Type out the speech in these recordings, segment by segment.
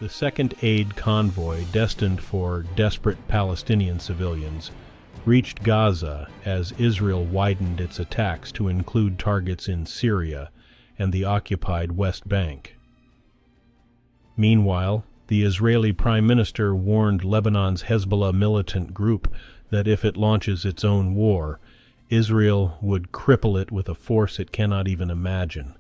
The second aid convoy, destined for desperate Palestinian civilians, reached Gaza as Israel widened its attacks to include targets in Syria and the occupied West Bank. Meanwhile, the Israeli Prime Minister warned Lebanon's Hezbollah militant group that if it launches its own war, Israel would cripple it with a force it cannot even imagine.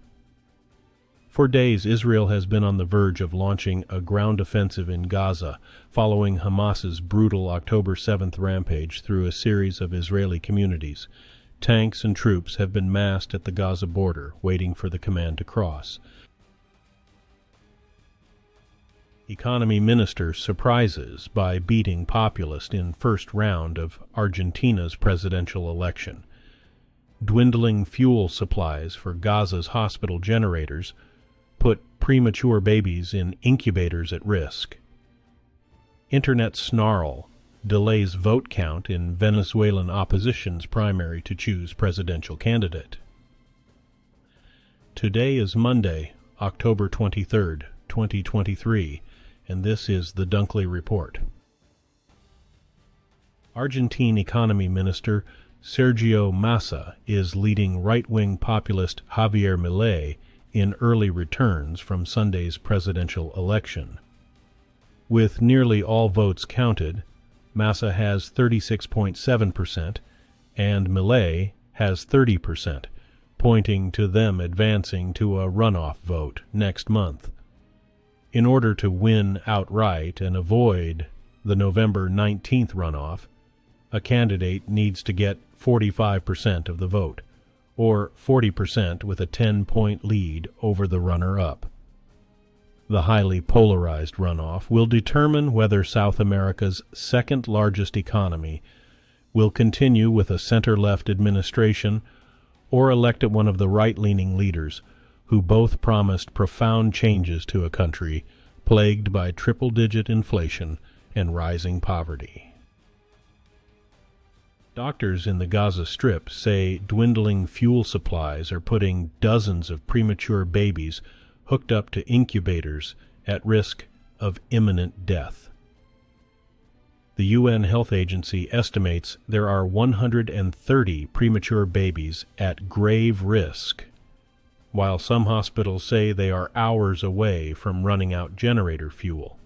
For days, Israel has been on the verge of launching a ground offensive in Gaza, following Hamas's brutal October 7th rampage through a series of Israeli communities. Tanks and troops have been massed at the Gaza border, waiting for the command to cross. Economy Minister surprises by beating populist in first round of Argentina's presidential election. Dwindling fuel supplies for Gaza's hospital generators put premature babies in incubators at risk. Internet snarl delays vote count in Venezuelan opposition's primary to choose presidential candidate. Today is Monday, October 23rd, 2023, and this is the Dunkley Report. Argentine Economy Minister Sergio Massa is leading right-wing populist Javier Milei in early returns from Sunday's presidential election. With nearly all votes counted, Massa has 36.7% and Milei has 30%, pointing to them advancing to a runoff vote next month. In order to win outright and avoid the November 19th runoff, a candidate needs to get 45% of the vote, or 40% with a 10-point lead over the runner-up. The highly polarized runoff will determine whether South America's second-largest economy will continue with a center-left administration or elect one of the right-leaning leaders who both promised profound changes to a country plagued by triple-digit inflation and rising poverty. Doctors in the Gaza Strip say dwindling fuel supplies are putting dozens of premature babies hooked up to incubators at risk of imminent death. The UN Health Agency estimates there are 130 premature babies at grave risk, while some hospitals say they are hours away from running out generator fuel.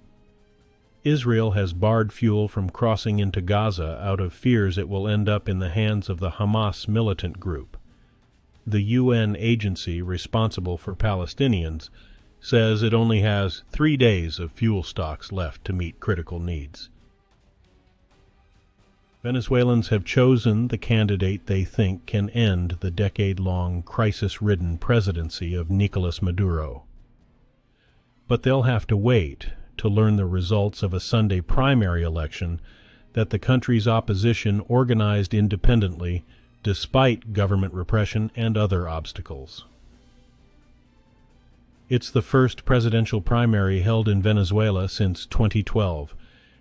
Israel has barred fuel from crossing into Gaza out of fears it will end up in the hands of the Hamas militant group. The UN agency responsible for Palestinians says it only has 3 days of fuel stocks left to meet critical needs. Venezuelans have chosen the candidate they think can end the decade-long crisis-ridden presidency of Nicolas Maduro. But they'll have to wait to learn the results of a Sunday primary election that the country's opposition organized independently despite government repression and other obstacles. It's the first presidential primary held in Venezuela since 2012,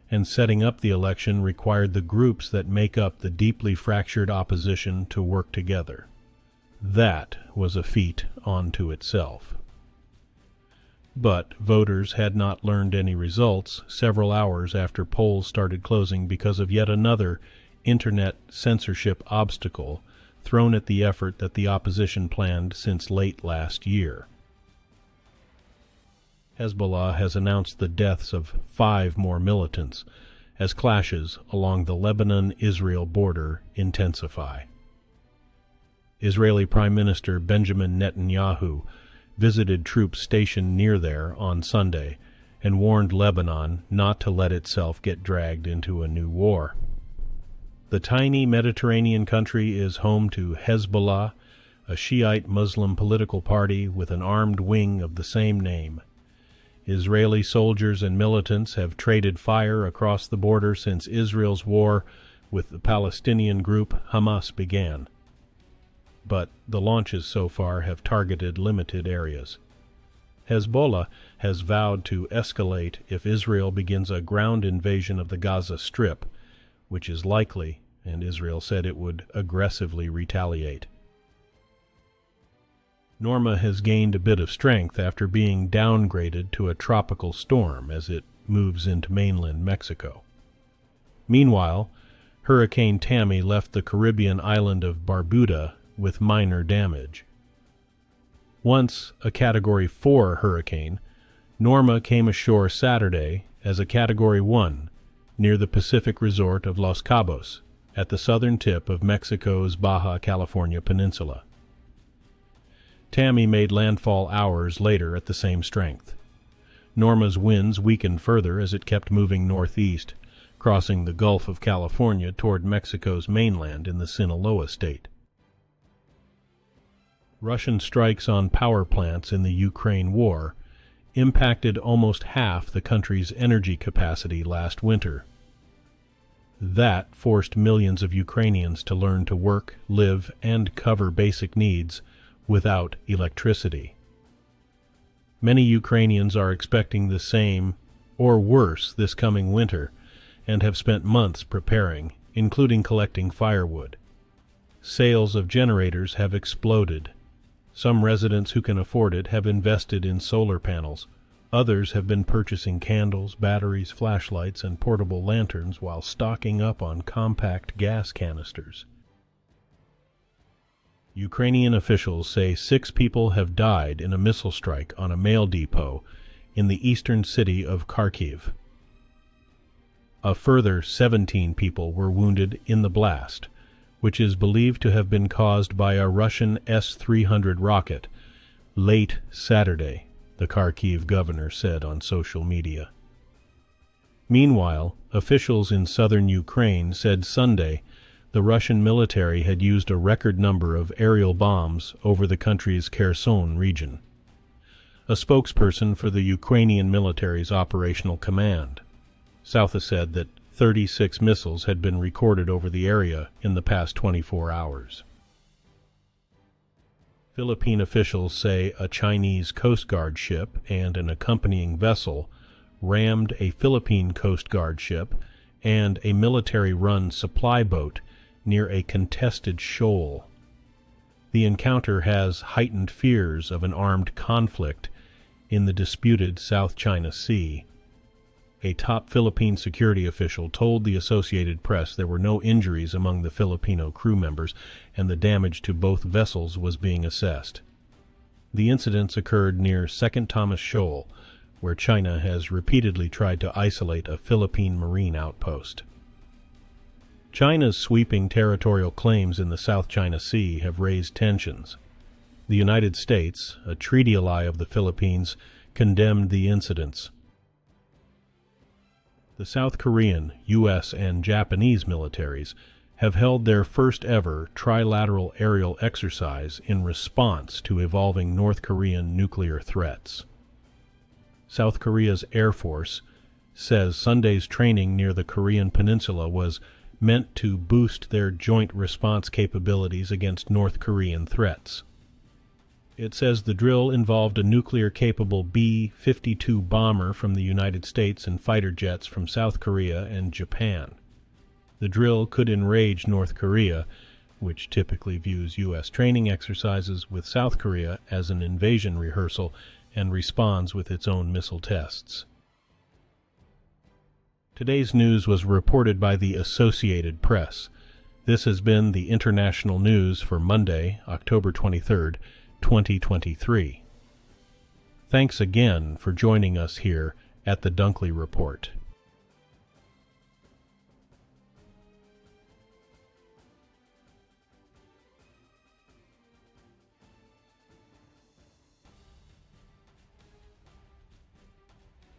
and setting up the election required the groups that make up the deeply fractured opposition to work together. That was a feat unto itself. But voters had not learned any results several hours after polls started closing because of yet another internet censorship obstacle thrown at the effort that the opposition planned since late last year. Hezbollah has announced the deaths of 5 more militants as clashes along the Lebanon-Israel border intensify. Israeli Prime Minister Benjamin Netanyahu visited troops stationed near there on Sunday and warned Lebanon not to let itself get dragged into a new war. The tiny Mediterranean country is home to Hezbollah, a Shiite Muslim political party with an armed wing of the same name. Israeli soldiers and militants have traded fire across the border since Israel's war with the Palestinian group Hamas began. But the launches so far have targeted limited areas. Hezbollah has vowed to escalate if Israel begins a ground invasion of the Gaza Strip, which is likely, and Israel said it would aggressively retaliate. Norma has gained a bit of strength after being downgraded to a tropical storm as it moves into mainland Mexico. Meanwhile, Hurricane Tammy left the Caribbean island of Barbuda with minor damage. Once a Category 4 hurricane, Norma came ashore Saturday as a Category 1 near the Pacific resort of Los Cabos at the southern tip of Mexico's Baja California peninsula. Tammy made landfall hours later at the same strength. Norma's winds weakened further as it kept moving northeast, crossing the Gulf of California toward Mexico's mainland in the Sinaloa state. Russian strikes on power plants in the Ukraine war impacted almost half the country's energy capacity last winter. That forced millions of Ukrainians to learn to work, live, and cover basic needs without electricity. Many Ukrainians are expecting the same, or worse, this coming winter, and have spent months preparing, including collecting firewood. Sales of generators have exploded. Some residents who can afford it have invested in solar panels. Others have been purchasing candles, batteries, flashlights, and portable lanterns while stocking up on compact gas canisters. Ukrainian officials say 6 people have died in a missile strike on a mail depot in the eastern city of Kharkiv. A further 17 people were wounded in the blast, which is believed to have been caused by a Russian S-300 rocket, late Saturday, the Kharkiv governor said on social media. Meanwhile, officials in southern Ukraine said Sunday the Russian military had used a record number of aerial bombs over the country's Kherson region. A spokesperson for the Ukrainian military's operational command, South said that 36 missiles had been recorded over the area in the past 24 hours. Philippine officials say a Chinese Coast Guard ship and an accompanying vessel rammed a Philippine Coast Guard ship and a military-run supply boat near a contested shoal. The encounter has heightened fears of an armed conflict in the disputed South China Sea. A top Philippine security official told the Associated Press there were no injuries among the Filipino crew members and the damage to both vessels was being assessed. The incidents occurred near Second Thomas Shoal, where China has repeatedly tried to isolate a Philippine marine outpost. China's sweeping territorial claims in the South China Sea have raised tensions. The United States, a treaty ally of the Philippines, condemned the incidents. The South Korean, U.S., and Japanese militaries have held their first-ever trilateral aerial exercise in response to evolving North Korean nuclear threats. South Korea's Air Force says Sunday's training near the Korean peninsula was meant to boost their joint response capabilities against North Korean threats. It says the drill involved a nuclear-capable B-52 bomber from the United States and fighter jets from South Korea and Japan. The drill could enrage North Korea, which typically views U.S. training exercises with South Korea as an invasion rehearsal and responds with its own missile tests. Today's news was reported by the Associated Press. This has been the international news for Monday, October 23rd, 2023. Thanks again for joining us here at the Dunkley Report.